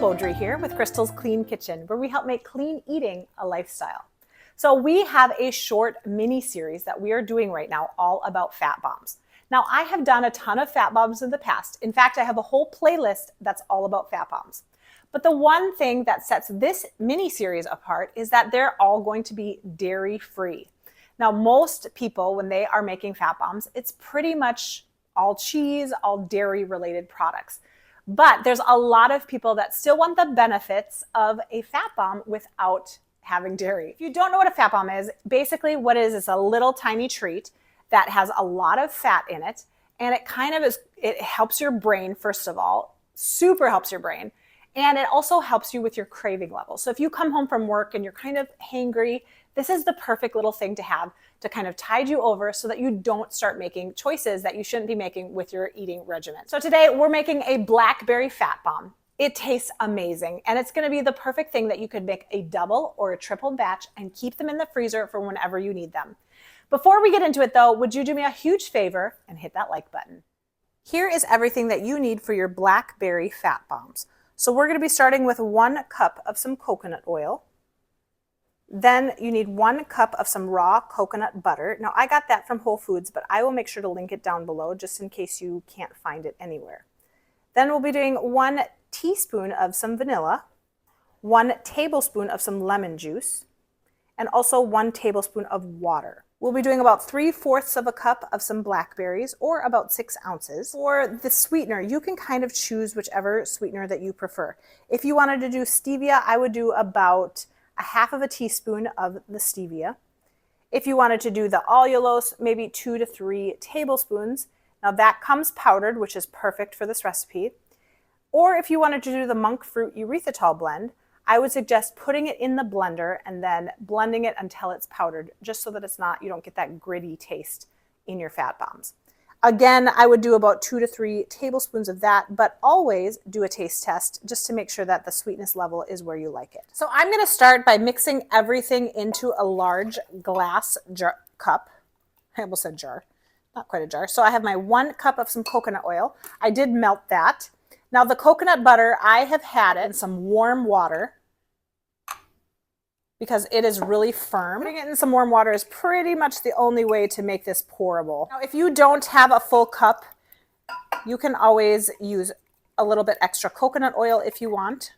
Beaudry here with Crystal's Clean Kitchen, where we help make clean eating a lifestyle. So we have a short mini series that we are doing right now all about fat bombs. Now I have done a ton of fat bombs in the past. In fact, I have a whole playlist that's all about fat bombs. But the one thing that sets this mini series apart is that they're all going to be dairy free. Now most people, when they are making fat bombs, it's pretty much all cheese, all dairy related products. But there's a lot of people that still want the benefits of a fat bomb without having dairy. If you don't know what a fat bomb is, basically what it is a little tiny treat that has a lot of fat in it. And it helps your brain, first of all, super helps your brain. And it also helps you with your craving level. So if you come home from work and you're kind of hangry, this is the perfect little thing to have to kind of tide you over so that you don't start making choices that you shouldn't be making with your eating regimen. So today we're making a Blackberry Fat Bomb. It tastes amazing, and it's gonna be the perfect thing that you could make a double or a triple batch and keep them in the freezer for whenever you need them. Before we get into it though, would you do me a huge favor and hit that like button? Here is everything that you need for your Blackberry Fat Bombs. So we're gonna be starting with 1 cup of some coconut oil. Then you need 1 cup of some raw coconut butter. Now I got that from Whole Foods, but I will make sure to link it down below just in case you can't find it anywhere. Then we'll be doing 1 teaspoon of some vanilla, 1 tablespoon of some lemon juice, and also 1 tablespoon of water. We'll be doing about 3/4 of a cup of some blackberries, or about 6 ounces. For the sweetener, you can kind of choose whichever sweetener that you prefer. If you wanted to do stevia, I would do about 1/2 of a teaspoon of the stevia. If you wanted to do the allulose, maybe 2 to 3 tablespoons. Now that comes powdered, which is perfect for this recipe. Or if you wanted to do the monk fruit erythritol blend, I would suggest putting it in the blender and then blending it until it's powdered, just so that you don't get that gritty taste in your fat bombs. Again, I would do about 2 to 3 tablespoons of that, but always do a taste test just to make sure that the sweetness level is where you like it. So I'm gonna start by mixing everything into a large glass cup. I almost said jar, not quite a jar. So I have my 1 cup of some coconut oil. I did melt that. Now the coconut butter, I have had it in some warm water because it is really firm. Putting it in some warm water is pretty much the only way to make this pourable. Now if you don't have a full cup, you can always use a little bit extra coconut oil if you want,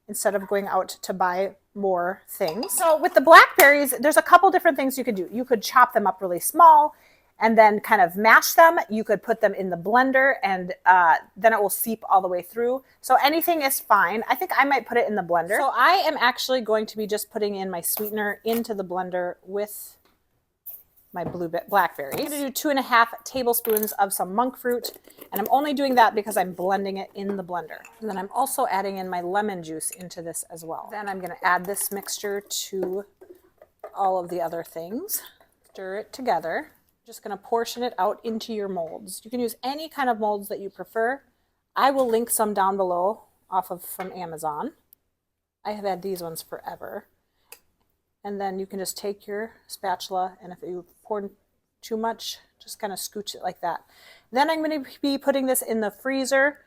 instead of going out to buy more things. So with the blackberries, there's a couple different things you could do. You could chop them up really small and then kind of mash them. You could put them in the blender and then it will seep all the way through. So anything is fine. I think I might put it in the blender. So I am actually going to be just putting in my sweetener into the blender with my blackberries. I'm gonna do 2.5 tablespoons of some monk fruit, and I'm only doing that because I'm blending it in the blender. And then I'm also adding in my lemon juice into this as well. Then I'm gonna add this mixture to all of the other things. Stir it together. Just going to portion it out into your molds. You can use any kind of molds that you prefer. I will link some down below from Amazon. I have had these ones forever. And then you can just take your spatula, and if you pour too much, just kind of scooch it like that. Then I'm going to be putting this in the freezer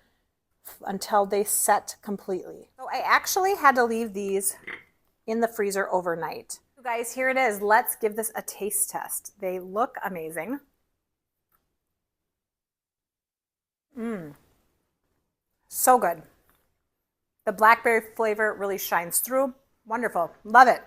until they set completely. So I actually had to leave these in the freezer overnight. So guys, here it is. Let's give this a taste test. They look amazing. So good. The blackberry flavor really shines through. Wonderful. Love it.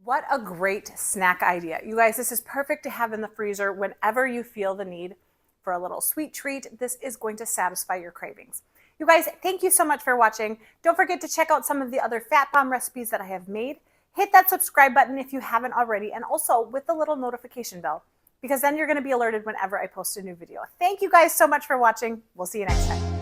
What a great snack idea. You guys, this is perfect to have in the freezer whenever you feel the need for a little sweet treat. This is going to satisfy your cravings. You guys, thank you so much for watching. Don't forget to check out some of the other fat bomb recipes that I have made. Hit that subscribe button if you haven't already, and also with the little notification bell, because then you're going to be alerted whenever I post a new video. Thank you guys so much for watching. We'll see you next time.